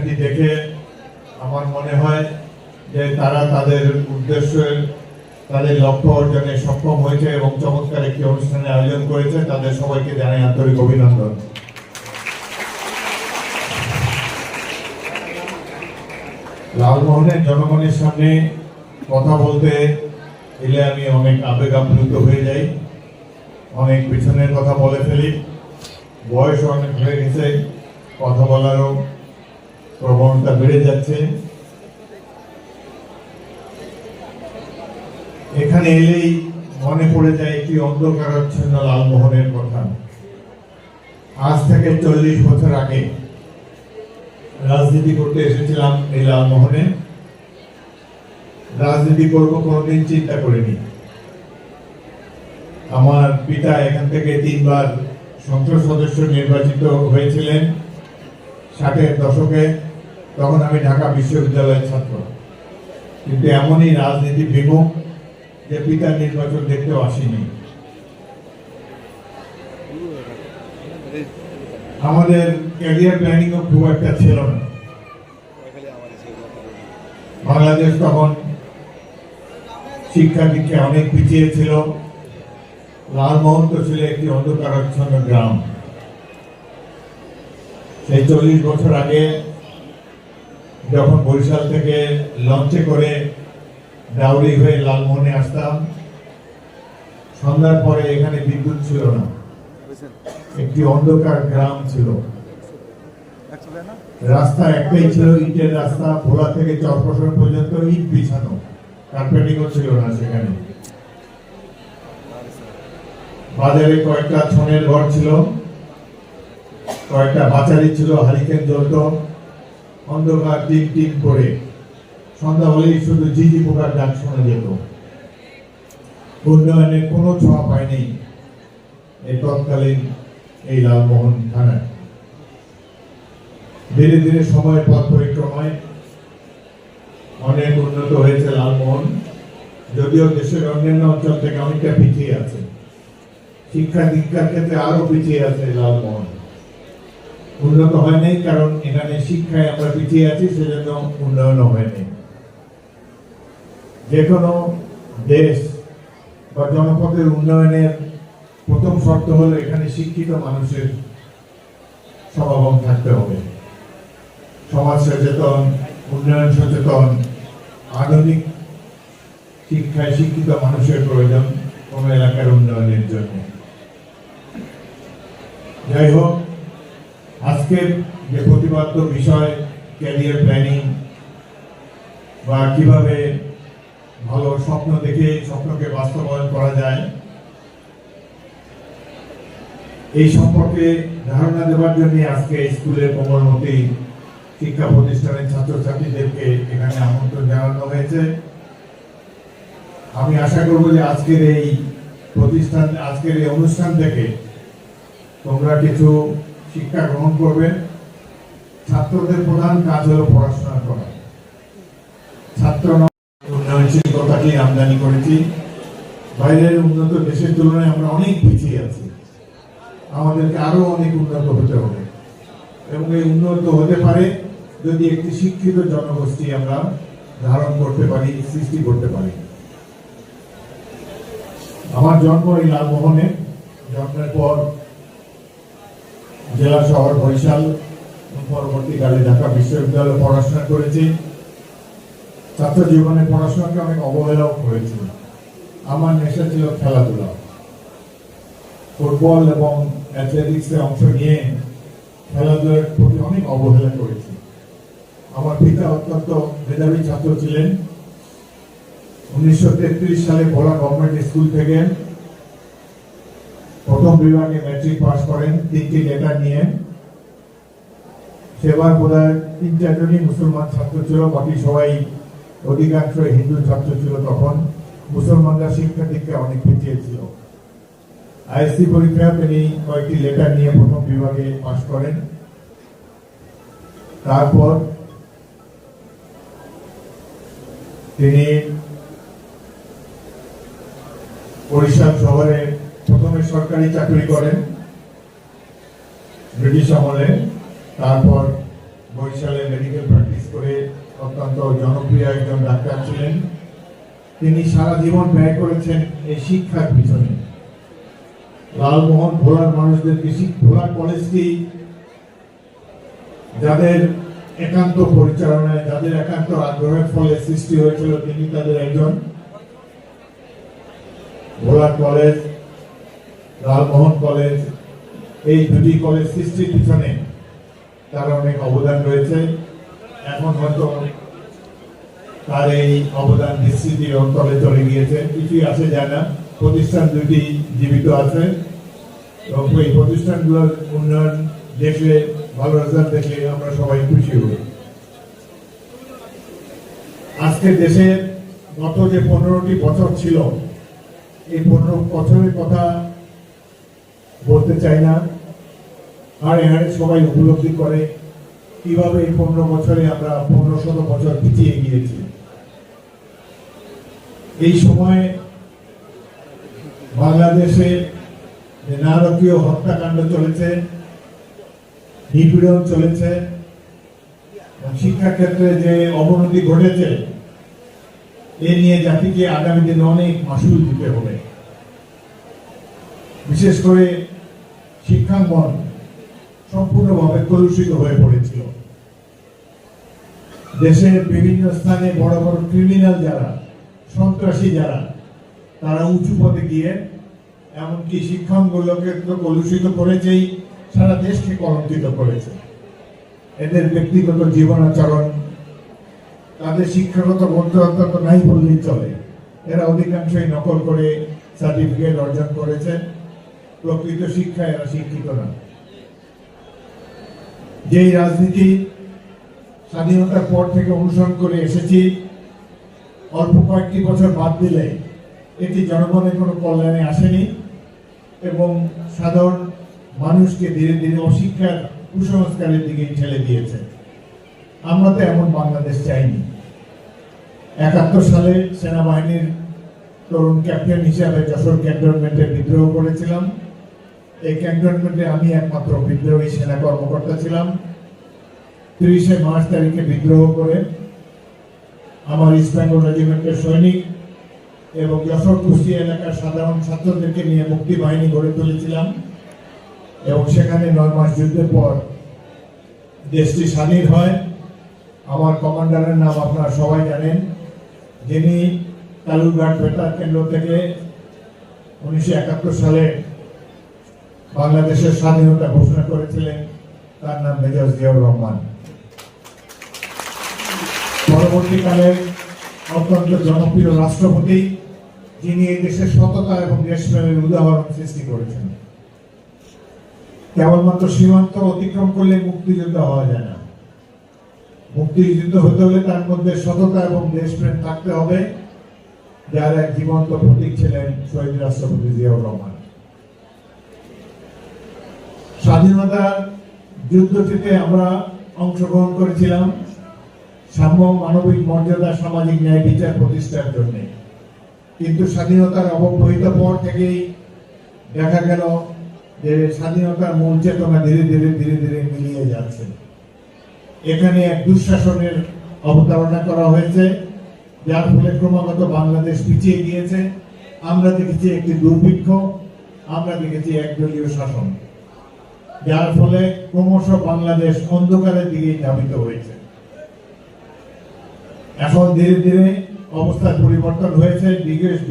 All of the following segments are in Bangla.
ছাত্রছাত্রী দেখে আমার মনে হয় যে তারা তাদের উদ্দেশ্যে তাদের লক্ষ্য অর্জনে সক্ষম হয়েছে এবং চমৎকার একটি অনুষ্ঠানের আয়োজন করেছে। তাদের সবাইকে জানাই আন্তরিক অভিনন্দন। লালমোহনের জনগণের সামনে কথা বলতে এলে আমি অনেক আবেগ আপ্লুত হয়ে যাই, অনেক পিছনের কথা বলে ফেলি। বয়স অনেক হয়ে গেছে, কথা বলারও প্রবণতা বেড়ে যাচ্ছে। এখানে এলেই মনে পড়ে যায় একটি অন্ধকারাচ্ছন্ন লালমোহনের কথা। আজ থেকে 40 বছর আগে রাজনীতি করতে এসেছিলাম এই লালমোহনে। রাজনীতি করব কোনোদিন চিন্তা করিনি। আমার পিতা এখান থেকে 3 বার সংসদ সদস্য নির্বাচিত হয়েছিলেন 60-এর দশকে। তখন আমি ঢাকা বিশ্ববিদ্যালয়ের ছাত্র, কিন্তু এমনই রাজনীতি বিমুখ যে পিতার নির্বাচন দেখতেও আসেনি। আমাদের ক্যারিয়ার প্ল্যানিং ও খুব একটা ছিল না। বাংলাদেশ তখন শিক্ষা দীক্ষায় অনেক পিছিয়ে ছিল। লালমোহন তো ছিল একটি অন্ধকারাচ্ছন্ন গ্রাম। সেই 40 বছর আগে যখন বরিশাল থেকে লঞ্চে করে ডাউরি হয়ে লালমোহনে আসতাম, সন্ধ্যার পরে এখানে বিদ্যুৎ ছিল না, একটি অন্ধকার গ্রাম ছিল। রাস্তা একটাই ছিল, ইটের রাস্তা। ভোলা থেকে চরপসর পর্যন্ত ইট বিছানো, কার্পেটিংও ছিল না সেখানে। বাজারে কয়েকটা ছনের ঘর ছিল, কয়েকটা বাচারি ছিল, হারিকেন জ্বলত। অন্ধকার টিম টিম করে সন্ধ্যা হলেই শুধু ঝিঝি পোকার ডাক শোনা যেত। উন্নয়নের কোনো ছোঁয়া পায়নি এই তৎকালীন এই লালমোহন থানায়। ধীরে ধীরে সময়ের পথ পরিক্রমায় অনেক উন্নত হয়েছে লালমোহন, যদিও দেশের অন্যান্য অঞ্চল থেকে অনেকটা পিছিয়ে আছে। শিক্ষা দীক্ষার ক্ষেত্রে আরো পিছিয়ে আছে লালমোহন। উন্নত হয়নি কারণ এখানে শিক্ষায় আমরা পিছিয়ে আছি, সেজন্য উন্নয়ন হয়নি। যে কোনো দেশ বা জনপদের উন্নয়নের প্রথম শর্ত হলো এখানে শিক্ষিত মানুষের সমাগম থাকতে হবে। সমাজ সচেতন, উন্নয়ন সচেতন, আধুনিক শিক্ষায় শিক্ষিত মানুষের প্রয়োজন কোন এলাকার উন্নয়নের জন্য। যাই হোক, আজকের যে প্রতিপাদ্য বিষয় ক্যারিয়ার প্ল্যানিং বা কিভাবে ভালো স্বপ্ন দেখে স্বপ্নকে বাস্তবায়ন করা যায়, এই সম্পর্কে ধারণা দেওয়ার জন্য আজকে স্কুলের কোমলমতি শিক্ষা প্রতিষ্ঠানের ছাত্রছাত্রীদেরকে এখানে আমন্ত্রণ জানানো হয়েছে। আমি আশা করব যে আজকের এই অনুষ্ঠান থেকে তোমরা কিছু শিক্ষা গ্রহণ করবে। ছাত্রদের প্রধান কাজ হলো পড়াশোনা করা। ছাত্র উন্নয়নশীল কথাটি আমদানি করেছি। বাইরের উন্নত দেশের তুলনায় আমরা অনেক পিছিয়ে আছি। আমাদেরকে আরো অনেক উন্নত হতে হবে, এবং এই উন্নত হতে পারে যদি একটি শিক্ষিত জনগোষ্ঠী আমরা ধারণ করতে পারি, সৃষ্টি করতে পারি। আমার জন্ম এই লালমোহনে। জন্মের পর জেলা শহর বরিশাল, পরবর্তীকালে ঢাকা বিশ্ববিদ্যালয়ে পড়াশোনা করেছি। ছাত্র জীবনে পড়াশোনাকে অনেক অবহেলাও করেছি। আমার নেশা ছিল খেলাধুলা। ফুটবল এবং অ্যাথলেটিক্সে অংশ নিয়ে খেলাধুলার প্রতি অনেক অবহেলা করেছি। আমার পিতা অত্যন্ত মেধাবী ছাত্র ছিলেন। 1933 সালে ভোলা গভর্নমেন্ট স্কুল থেকে প্রথম বিভাগে ম্যাট্রিক পাস করেন 3টি লেটার নিয়ে। সেবার বোধহয় 3-4 জনই মুসলমান ছাত্র ছিল, বাকি সবাই অধিকাংশ হিন্দু ছাত্র ছিল। তখন মুসলমানরা শিক্ষা দীক্ষা অনেক পিছিয়ে ছিল। আইএসসি পরীক্ষা তিনি কয়েকটি লেটার নিয়ে প্রথম বিভাগে পাস করেন। তারপর তিনি বরিশাল শহরে প্রথমে সরকারি চাকরি করেন ব্রিটিশ আমলে। তারপর বরিশালে মেডিকেল প্র্যাকটিস করে অত্যন্ত জনপ্রিয় একজন ডাক্তার ছিলেন। তিনি সারা জীবন ব্যয় করেছেন এই শিক্ষার পিছনে। লালমোহন ভোলার মানুষদেরকে ভোলা কলেজটি যাদের একান্ত পরিচালনায়, যাদের একান্ত আগ্রহের ফলে সৃষ্টি হয়েছিল, তিনি তাদের একজন। ভোলা কলেজ, লালমোহন কলেজ, এই দুটি কলেজ সৃষ্টির পিছনে তার অনেক অবদান রয়েছে। এখন হয়তো তার এই অবদান বিস্মৃতির অন্তরে চলে গিয়েছে, কিছুই আসে যায় না। প্রতিষ্ঠান দুটি জীবিত আছে এবং এই প্রতিষ্ঠানগুলোর উন্নয়ন দেখলে, ভালো রেজাল্ট দেখলে আমরা সবাই খুশি হই। আজকে দেশে গত যে 15টি বছর ছিল, এই 15 বছরের কথা বলতে চাই না, আর এখানে সবাই উপলব্ধি করে কিভাবে এই 15 বছরে আমরা 1500 বছর পিছিয়ে গিয়েছি। এই সময় বাংলাদেশে যে নারকীয় হত্যাকাণ্ড চলেছে, নিপীড়ন চলেছে, শিক্ষা ক্ষেত্রে যে অবনতি ঘটেছে, এ নিয়ে জাতিকে আগামী দিনে অনেক মাসুল দিতে হবে। বিশেষ করে শিক্ষাঙ্গন সম্পূর্ণভাবে কলুষিত হয়ে পড়েছিল। দেশের বিভিন্ন স্থানে বড় বড় ক্রিমিনাল যারা, সন্ত্রাসী যারা, তারা উঁচু পদে গিয়ে এমনকি শিক্ষাঙ্গনগুলোকে তো কলুষিত করেছেই, সারা দেশকে কলঙ্কিত করেছে। এদের ব্যক্তিগত জীবনাচরণ, তাদের শিক্ষাগত বন্ধুত্ব তো নাই বললেই চলে। এরা অধিকাংশই নকল করে সার্টিফিকেট অর্জন করেছে, প্রকৃত শিক্ষায় এরা শিক্ষিত না। যেই রাজনীতি স্বাধীনতার পর থেকে অনুসরণ করে এসেছি, অল্প কয়েকটি বছর বাদ দিলে এটি জনগণের কোনো কল্যাণে আসেনি এবং সাধারণ মানুষকে ধীরে ধীরে অশিক্ষার, কুসংস্কারের দিকে ঠেলে দিয়েছে। আমরা তো এমন বাংলাদেশ চাইনি। 71 সালে সেনাবাহিনীর তরুণ ক্যাপ্টেন হিসাবে যশোর ক্যান্টনমেন্টে বিদ্রোহ করেছিলাম। এই ক্যান্টনমেন্টে আমি একমাত্র বিদ্রোহী সেনা কর্মকর্তা ছিলাম। 30শে মার্চ তারিখে বিদ্রোহ করে আমার ইস্ট বেঙ্গল রেজিমেন্টের সৈনিক এবং যশোর কুষ্টিয়া এলাকার সাধারণ ছাত্রদেরকে নিয়ে মুক্তি বাহিনী গড়ে তুলেছিলাম এবং সেখানে 9 মাস যুদ্ধের পর দেশটি স্বাধীন হয়। আমার কমান্ডারের নাম আপনারা সবাই জানেন, যিনি কালুরঘাট বেতার কেন্দ্র থেকে 1971 সালে বাংলাদেশের স্বাধীনতা ঘোষণা করেছিলেন, তার নাম মেজর জিয়াউর রহমান। পরবর্তীকালে অত্যন্ত জনপ্রিয় রাষ্ট্রপতি, যিনি এই দেশের সততা এবং দেশপ্রেমের উদাহরণ সৃষ্টি করেছেন। কেবলমাত্র সীমান্ত অতিক্রম করলে মুক্তিযুদ্ধ হওয়া যায় না। মুক্তিযুদ্ধ হতে হলে তার মধ্যে সততা এবং দেশপ্রেম থাকতে হবে, যার এক জীবন্ত প্রতীক ছিলেন শহীদ রাষ্ট্রপতি জিয়াউর রহমান। স্বাধীনতার যুদ্ধটিতে আমরা অংশগ্রহণ করেছিলাম সাম্য, মানবিক মর্যাদা, সামাজিক ন্যায় বিচার প্রতিষ্ঠার জন্য। কিন্তু স্বাধীনতার অব্যবহিত পর থেকেই দেখা গেল যে স্বাধীনতার মূল চেতনা ধীরে ধীরে ধীরে ধীরে মিলিয়ে যাচ্ছে। এখানে এক দুঃশাসনের অবতারণা করা হয়েছে, যার ফলে ক্রমাগত বাংলাদেশ পিছিয়ে গিয়েছে। আমরা দেখেছি একটি দুর্ভিক্ষ, আমরা দেখেছি একদলীয় শাসন, যার ফলে ক্রমশ বাংলাদেশ অন্ধকারের দিকে ধাবিত হয়েছে। এখন ধীরে ধীরে অবস্থার পরিবর্তন হয়েছে।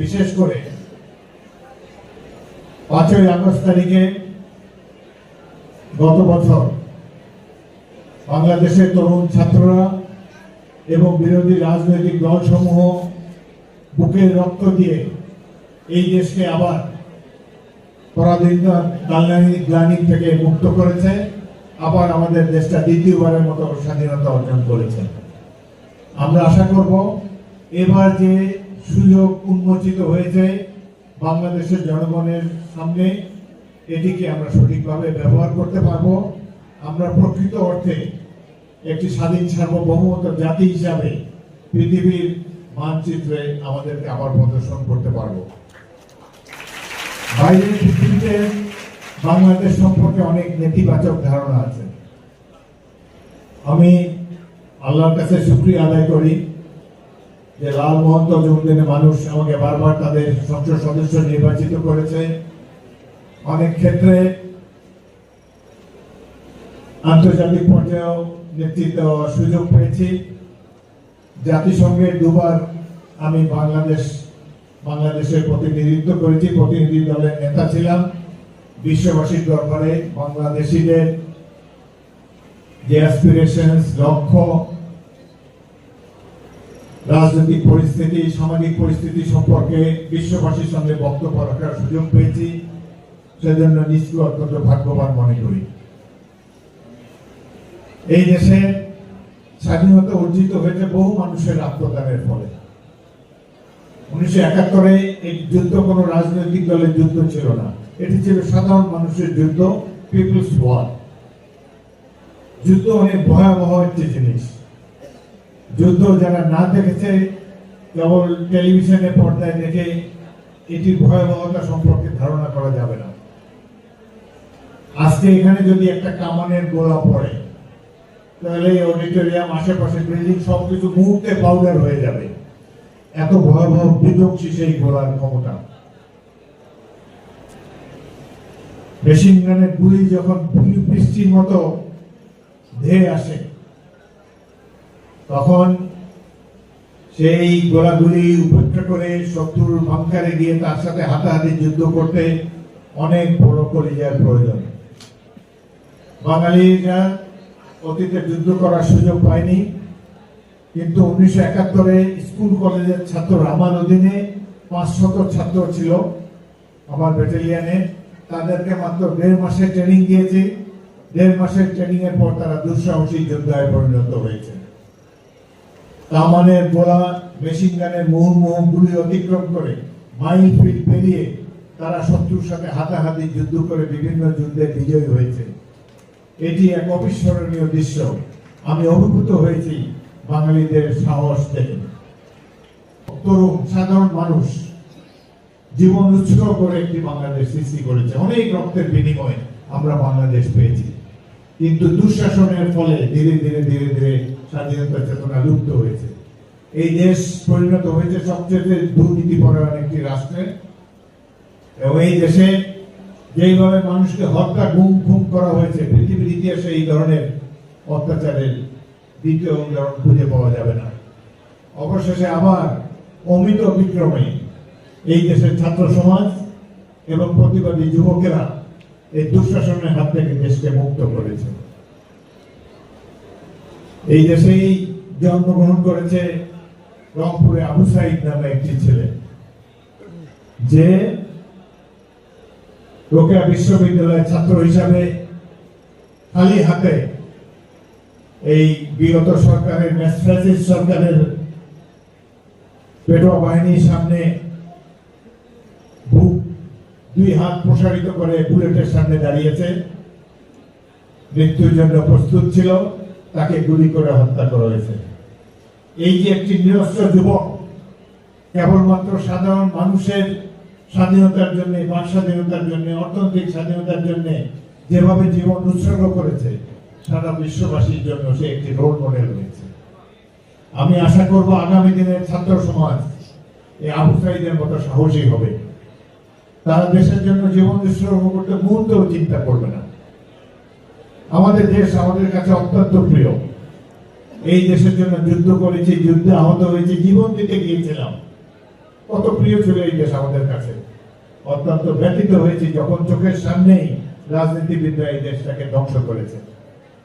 বিশেষ করে 5ই আগস্ট তারিখে গত বছর বাংলাদেশের তরুণ ছাত্ররা এবং বিরোধী রাজনৈতিক দলসমূহ বুকের রক্ত দিয়ে এই দেশকে আবার পরাধীনতার গ্লানি থেকে মুক্ত করেছে, আবার আমাদের দেশটা দ্বিতীয়বারের মতো স্বাধীনতা অর্জন করেছে। আমরা আশা করব এবার যে সুযোগ উন্মোচিত হয়েছে বাংলাদেশের জনগণের সামনে, এটিকে আমরা সঠিকভাবে ব্যবহার করতে পারবো। আমরা প্রকৃত অর্থে একটি স্বাধীন সার্বভৌমত্ব জাতি হিসাবে পৃথিবীর মানচিত্রে আমাদেরকে আবার প্রদর্শন করতে পারবো। বাইরের পৃথিবীতে বাংলাদেশ সম্পর্কে অনেক নেতিবাচক ধারণা আছে। আমি আল্লাহর কাছে শুকরিয়া আদায় করি যে লাল মহন্ত জন্মদিনে মানুষ আমাকে বারবার তাদের সংসদ সদস্য নির্বাচিত করেছে। অনেক ক্ষেত্রে আন্তর্জাতিক পর্যায়েও নেতৃত্ব দেওয়ার সুযোগ পেয়েছি। জাতিসংঘে দুবার আমি বাংলাদেশের প্রতিনিধিত্ব করেছি, প্রতিনিধি দলের নেতা ছিলাম। বিশ্ববাসীর দরবারে বাংলাদেশিদের যে অ্যাসপিরেশনস, লক্ষ্য, রাজনৈতিক পরিস্থিতি, সামাজিক পরিস্থিতি সম্পর্কে বিশ্ববাসীর সঙ্গে বক্তব্য রাখার সুযোগ পেয়েছি। সেজন্য নিশ্চয় অত্যন্ত ভাগ্যবান মনে করি। এই দেশে স্বাধীনতা অর্জিত হয়েছে বহু মানুষের আত্মদানের ফলে। 1971-এ এই যুদ্ধ কোনো রাজনৈতিক দলের যুদ্ধ ছিল না, এটি ছিল সাধারণ মানুষের যুদ্ধ, পিপলস ওয়ার। যুদ্ধ অনেক ভয়াবহ একটি জিনিস। যুদ্ধ যারা না দেখেছে, কেবল টেলিভিশনে পর্দায় দেখে এটির ভয়াবহতা সম্পর্কে ধারণা করা যাবে না। আজকে এখানে যদি একটা কামানের গোলা পড়ে, তাহলে অডিটোরিয়াম, আশেপাশে বিল্ডিং সবকিছু মুহূর্তে পাউডার হয়ে যাবে। এত ভয়াবহ বিধ্বংসী সেই গোলার ক্ষমতা। মেশিন গানের গুলি যখন বৃষ্টির মতো ধেয়ে আসে, তখন সেই গোলাগুলি উপেক্ষা করে শত্রুর বাংকারে গিয়ে তার সাথে হাতাহাতি যুদ্ধ করতে অনেক বড় কলিজার প্রয়োজন। বাঙালিরা অতীতে যুদ্ধ করার সুযোগ পায়নি, কিন্তু 1971-এ স্কুল কলেজের ছাত্র, আমার অধীনে 500 ছাত্র ছিল আমার ব্যাটালিয়ানে। তাদেরকে মাত্র 1.5 মাসের ট্রেনিং দিয়েছি। 1.5 মাসের ট্রেনিং এর পর তারা দুঃসাহসী যোদ্ধায় পরিণত হয়েছে। কামানের গোলা, মেশিন গানের মুহুর্মুহু গুলি অতিক্রম করে, মাইল ফিল্ড পেরিয়ে তারা শত্রুর সাথে হাতাহাতি যুদ্ধ করে বিভিন্ন যুদ্ধে বিজয়ী হয়েছে। এটি এক অবিস্মরণীয় দৃশ্য। আমি অভিভূত হয়েছি বাঙালিদের সাহস থেকে। তরুণ সাধারণ মানুষ জীবন উৎসর্গ করে একটি বাংলাদেশ সৃষ্টি করেছে। অনেক রক্তের বিনিময়ে আমরা বাংলাদেশ পেয়েছি, কিন্তু দুঃশাসনের ফলে ধীরে ধীরে ধীরে ধীরে স্বাধীনতা চেতনা লুপ্ত হয়েছে। এই দেশ পরিণত হয়েছে সবচেয়ে দুর্নীতিপরায়ণ একটি রাষ্ট্রে। এবং এই দেশে যেইভাবে মানুষকে হত্যা, গুম খুন করা হয়েছে, পৃথিবীর ইতিহাসে এই ধরনের অত্যাচারের দ্বিতীয় উদাহরণ খুঁজে পাওয়া যাবে না। অবশেষে আবার অমিত বিক্রমে এই দেশের ছাত্র সমাজ এবং প্রতিবাদী যুবকেরা এই দুঃশাসনের হাত থেকে দেশকে মুক্ত করেছে। এই দেশেই জন্মগ্রহণ করেছে রংপুরে আবু সাইদ নামে একটি ছেলে, যে রোকেয়া বিশ্ববিদ্যালয়ের ছাত্র হিসাবে খালি হাতে এই বিগত সরকারের, ফ্যাসিস্ট সরকারের পেটোয়া বাহিনীর সামনে দুই হাত প্রসারিত করে বুলেটের সামনে দাঁড়িয়েছে। মৃত্যুর জন্য প্রস্তুত ছিল, তাকে গুলি করে হত্যা করা হয়েছে। এই যে একটি নিরস্ত্র যুবক কেবলমাত্র সাধারণ মানুষের স্বাধীনতার জন্য, বাক স্বাধীনতার জন্য, অর্থনৈতিক স্বাধীনতার জন্য যেভাবে জীবন উৎসর্গ করেছে, সারা বিশ্ববাসীর জন্য সে একটি রোল মডেল হয়েছে। আমি আশা করব আগামী দিনের ছাত্র সমাজ এই আবু সাইদের মতো সাহসী হবে। তারা দেশের জন্য জীবন উৎসর্গ করতে মুহূর্তেও চিন্তা করবে না। আমাদের দেশ আমাদের কাছে অত্যন্ত প্রিয়। এই দেশের জন্য যুদ্ধ করেছি, যুদ্ধে আহত হয়েছি, জীবন দিতে গিয়েছিলাম। কত প্রিয় ছিল এই দেশ আমাদের কাছে। অত্যন্ত ব্যথিত হয়েছি যখন চোখের সামনেই রাজনীতিবিদরা এই দেশটাকে ধ্বংস করেছে।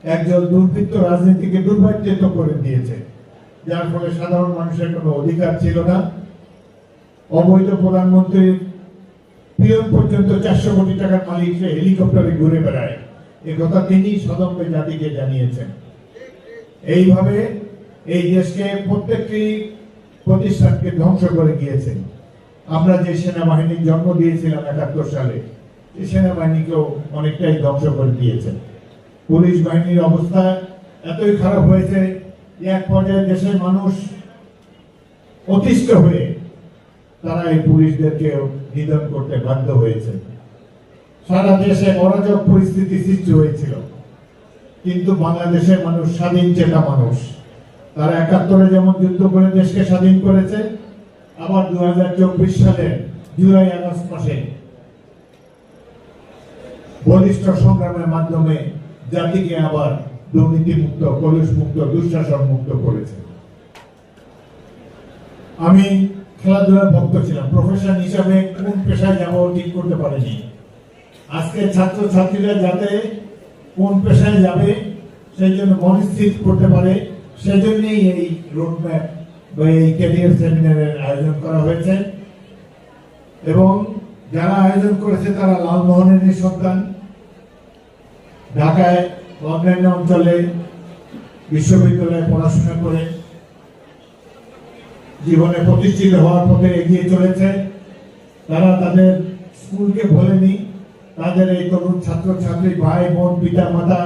একজন দুর্বৃত্ত রাজনীতিকে দুর্ভাগ্যিত করে দিয়েছে, যার ফলে সাধারণ মানুষের কোনো অধিকার ছিল না। অবৈধ প্রধানমন্ত্রীর পিয়ন পর্যন্ত 400 কোটি টাকার মালিক, সে হেলিকপ্টারে ঘুরে বেড়ায়, এ কথা তিনি সদম্বে জাতিকে জানিয়েছেন। এইভাবে এই দেশকে প্রত্যেকটি প্রতিষ্ঠানকে ধ্বংস করে গিয়েছেন। আমরা যে সেনাবাহিনীর জন্ম দিয়েছিলাম 71 সালে, এই সেনাবাহিনীকেও অনেকটাই ধ্বংস করে দিয়েছেন। পুলিশ বাহিনীর অবস্থা এতই খারাপ হয়েছে যে এক পর্যায়ে দেশের মানুষ অতিষ্ঠ হয়ে তারা এই পুলিশদেরকে নিধন করতে বাধ্য হয়েছে। সারা দেশে অরাজক পরিস্থিতি সৃষ্টি হয়েছিল। কিন্তু বাংলাদেশের মানুষ স্বাধীন চেতা মানুষ। তারা 71-এ যেমন যুদ্ধ করে দেশকে স্বাধীন করেছে, আবার 2024 সালে জুলাই আগস্ট মাসে বলিষ্ঠ সংগ্রামের মাধ্যমে জাতিকে আবার দুর্নীতি মুক্ত, কলুষ মুক্ত, দুঃশাসন মুক্ত করেছে। আমি খেলাধুলার ভক্ত ছিলাম, প্রফেশন হিসাবে কোন পেশায় যাব ঠিক করতে পারিনি। আজকে ছাত্র ছাত্রীরা যাতে কোন পেশায় যাবে সেই জন্য মনস্থির করতে পারে, সেজন্যই এই রোডম্যাপ বা এই ক্যারিয়ার সেমিনারের আয়োজন করা হয়েছে। এবং যারা আয়োজন করেছে তারা লালমোহনের সন্তান, ঢাকায় অন্যান্য অঞ্চলে বিশ্ববিদ্যালয়ে পড়াশোনা করে জীবনে প্রতিষ্ঠিত হওয়ার পথে এগিয়ে চলেছে। তারা তাদের স্কুলকে ভোলেনি, তাদের এই তরুণ ছাত্র ছাত্রী ভাই বোন পিতা মাতা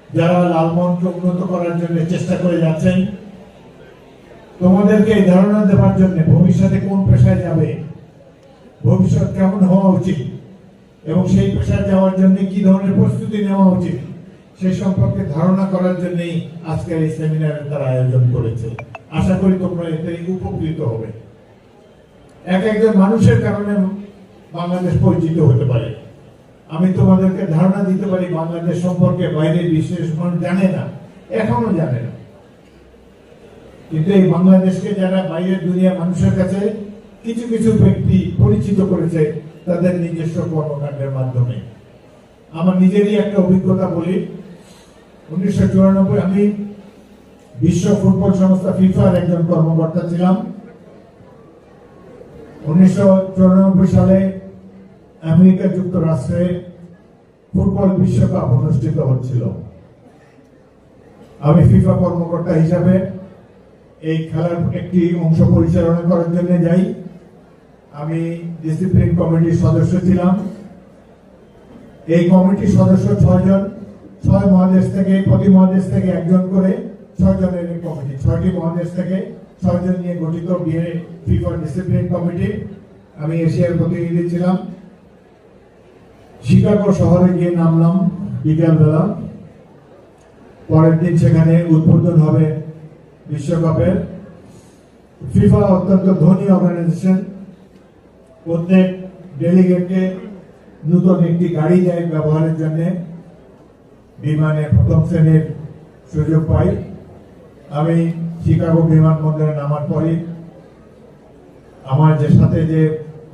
যারা লালমোহনকে উন্নত করার জন্য চেষ্টা করে যাচ্ছেন, তোমাদেরকে এই ধারণা দেওয়ার জন্য ভবিষ্যতে কোন পেশায় যাবে, ভবিষ্যৎ কেমন হওয়া উচিত এবং সেই পেশায় যাওয়ার জন্য কি ধরনের প্রস্তুতি নেওয়া উচিত সেই সম্পর্কে ধারণা করার জন্যই আজকের এই সেমিনারের তারা আয়োজন করেছে। আশা করি তোমরা এতে উপকৃত হবে। একজন মানুষের কারণে বাংলাদেশ পরিচিত হতে পারে। আমি তোমাদেরকে ধারণা দিতে পারি বাংলাদেশ সম্পর্কে বাইরের বিশেষ মানুষ জানে না, এখনো জানে না। কিন্তু এই বাংলাদেশকে যারা বাইরের দুনিয়া মানুষের কাছে কিছু কিছু ব্যক্তি পরিচিত করেছে তাদের নিজস্ব কর্মকাণ্ডের মাধ্যমে। আমার নিজেরই একটা অভিজ্ঞতা বলি। 1994 আমি বিশ্ব ফুটবল সংস্থা ফিফার একজন কর্মকর্তা ছিলাম। 1994 সালে আমেরিকা যুক্তরাষ্ট্রে ফুটবল বিশ্বকাপ অনুষ্ঠিত হচ্ছিল। আমি ফিফা কর্মকর্তা হিসাবে এই খেলার একটি অংশ পরিচালনা করার জন্য যাই। আমি ডিসিপ্লিন কমিটির সদস্য ছিলাম। এই কমিটির সদস্য 6 জন, 6 মহাদেশ থেকে, প্রতি মহাদেশ থেকে একজন করে 6 জনের এই কমিটি, 6টি মহাদেশ থেকে 6 জন নিয়ে গঠিত ফিফা ডিসিপ্লিন কমিটি। আমি এশিয়ার প্রতিনিধি ছিলাম। শিকাগো শহরে গিয়ে নামলাম বিকালবেলা। পরের দিন সেখানে উদ্বোধন হবে বিশ্বকাপের। ফিফা অত্যন্ত ধনী অর্গানাইজেশন, প্রত্যেক ডেলিগেটকে নতুন একটি গাড়ি দেয় ব্যবহারের জন্য। বিমানে প্রথম শ্রেণীর সুযোগ পাই। আমি শিকাগো বিমানবন্দরে নামার পরে আমার যে সাথে যে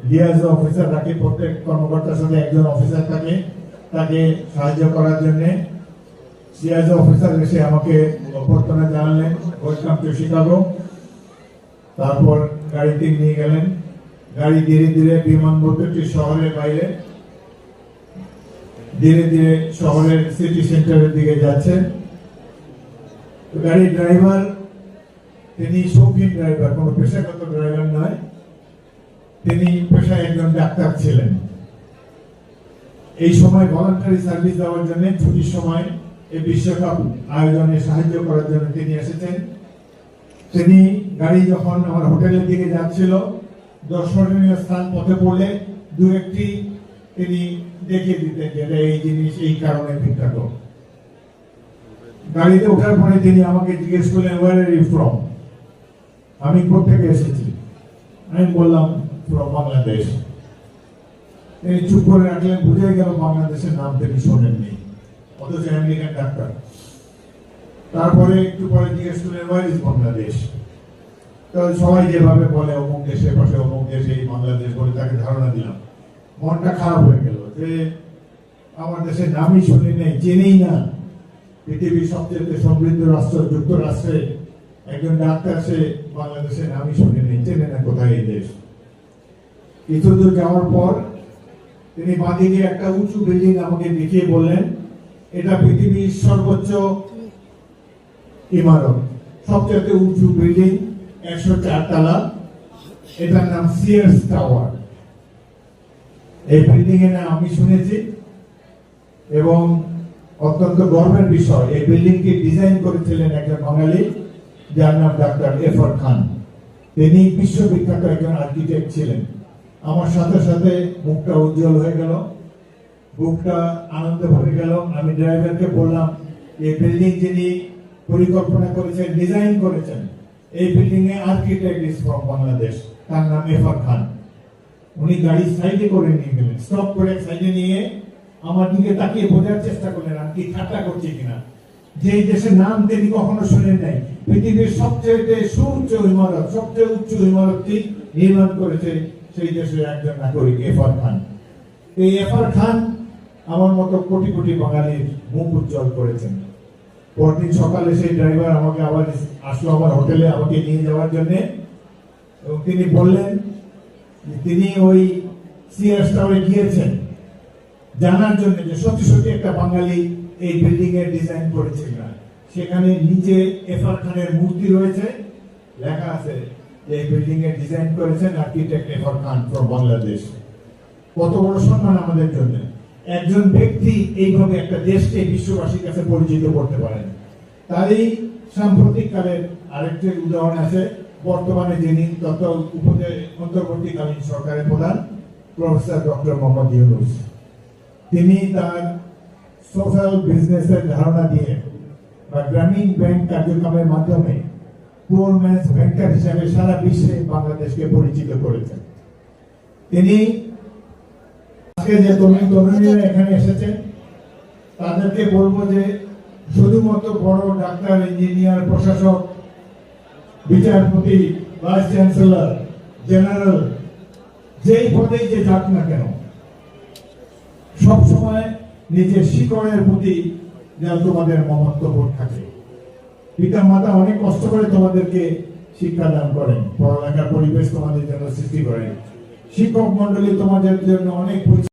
লিয়াজ অফিসার থাকে, প্রত্যেক কর্মকর্তার সাথে একজন অফিসার থাকে, তাকে সাহায্য করার জন্য লিয়াজ অফিসার এসে আমাকে অভ্যর্থনা জানালেন, ওয়েলকাম টু শিকাগো। তারপর গাড়িটি নিয়ে গেলেন। গাড়ি ধীরে ধীরে বিমানবন্দরটি শহরের বাইরে, ধীরে ধীরে শহরের সিটি সেন্টারের দিকে যাচ্ছে। গাড়ির ড্রাইভার, তিনি শৌখিন ড্রাইভার, কোনো পেশাগত ড্রাইভার নয়। তিনি পেশায় একজন ডাক্তার ছিলেন। এই সময় ভলান্টারি সার্ভিস দেওয়ার জন্য ছুটির সময় এই বিশ্বকাপ আয়োজনে সাহায্য করার জন্য তিনি এসেছেন। তিনি গাড়ি যখন আমার হোটেলের দিকে যাচ্ছিল, দর্শনীয় স্থান পথে পড়লে দু একটি তিনি দেখিয়ে দিতেন যে এই জিনিস এই কারণে বিখ্যাত। গাড়িতে ওঠার পরে তিনি আমাকে জিজ্ঞেস করলেন, ওয়ার আর ইউ ফ্রম? আমি কোথেকে এসেছি? আমি বললাম ফ্রম বাংলাদেশ। তিনি চুপ করে রাখলেন, বুঝে গেল বাংলাদেশের নাম তিনি শোনেননি, অথচ আমেরিকান ডাক্তার। তারপরে একটু পরে জিজ্ঞেস করলেন, ওয়ার ইজ বাংলাদেশ? তো সবাই যেভাবে বলে অমুক দেশের পাশে অমুক দেশে বাংলাদেশ বলে তাকে ধারণা দিলাম। মনটা খারাপ হয়ে গেল যে আমার দেশের নামই শুনি নেই, জেনেই না। পৃথিবীর সবচেয়ে সমৃদ্ধ রাষ্ট্র যুক্তরাষ্ট্রে একজন ডাক্তার, সে বাংলাদেশের নামই শুনি নেই, চেনে না কোথায় এই দেশ। কিছু দূর যাওয়ার পর তিনি বাঁদিকে একটা উঁচু বিল্ডিং আমাকে দেখিয়ে বললেন, এটা পৃথিবীর সর্বোচ্চ ইমারত, সবচেয়ে উঁচু বিল্ডিং, 104 তলা। এটার নাম সিয়ার্স টাওয়ার। এই বিল্ডিং এর নাম আমি শুনেছি এবং অত্যন্ত গর্বের বিষয়, এই বিল্ডিংটি ডিজাইন করেছিলেন একজন বাঙালি, যার নাম ডাক্তার এফর খান। তিনি বিশ্ববিখ্যাত একজন আর্কিটেক্ট ছিলেন। আমার সাথে সাথে মুখটা উজ্জ্বল হয়ে গেল। বুকটা আনন্দ ভরে গেল। আমি ড্রাইভারকে বললাম, এই বিল্ডিং যিনি পরিকল্পনা করেছেন, ডিজাইন করেছেন, এই building A architect is from Bangladesh, তার নাম এফার খান। উনি গাড়ি সাইডে করে নিয়ে গেলেন, স্টপ করে সাইডে নিয়ে আমার দিকে তাকিয়ে বোঝার চেষ্টা করলেন আমি কি ঠাট্টা করছি কিনা। যে দেশের নাম তিনি কখনো শুনেন নাই, পৃথিবীর সবচেয়ে সুউচ্চ ইমারত, সবচেয়ে উচ্চ ইমারতটি নির্মাণ করেছে সেই দেশের একজন নাগরিক এফার খান। এই এফার খান আমার মতো কোটি কোটি বাঙালির মুখ উজ্জ্বল করেছেন। পরদিন সকালে সেই ড্রাইভার আমাকে আবার আসলো আমার হোটেলে আমাকে নিয়ে যাওয়ার জন্য, এবং তিনি বললেন তিনি ওই সিআর টাওয়ারে গিয়েছেন জানার জন্য যে সত্যি সত্যি একটা বাঙালি এই বিল্ডিং এর ডিজাইন করেছে না। সেখানে নিচে এফার খানের মূর্তি রয়েছে, লেখা আছে যে এই বিল্ডিং এর ডিজাইন করেছেন আর্কিটেক্ট এফার খান ফ্রম বাংলাদেশ। কত বড় সম্মান আমাদের জন্য একজন ব্যক্তি এইভাবে একটা দেশকে বিশ্ববাসীর কাছে পরিচিত করতে পারেন। তারই সাম্প্রতিক কালের আরেকটি উদাহরণ আছে, বর্তমানে যিনি অন্তর্বর্তীকালীন সরকারের প্রধান প্রফেসর ডক্টর মোহাম্মদ ইউনূস, তিনি তার সোশ্যাল বিজনেসের ধারণা দিয়ে বা গ্রামীণ ব্যাংক কার্যক্রমের মাধ্যমে পুয়ার ম্যানস ব্যাংকার হিসাবে সারা বিশ্বে বাংলাদেশকে পরিচিত করেছেন। তিনি আজকে যে তরুণীরা এখানে এসেছেন তাদেরকে বলবো যে শুধুমাত্র বড় ডাক্তার, ইঞ্জিনিয়ার, প্রশাসক, বিচারপতি, ভাইস চ্যান্সেলর, জেনারেল, যেই পদেই যে যাক না কেন, সবসময় নিজের শিকড়ের প্রতি যেন তোমাদের মমত্ববোধ থাকে। পিতা মাতা অনেক কষ্ট করে তোমাদেরকে শিক্ষাদান করেন, পড়ালেখার পরিবেশ তোমাদের জন্য সৃষ্টি করেন, শিক্ষক মন্ডলী তোমাদের জন্য অনেক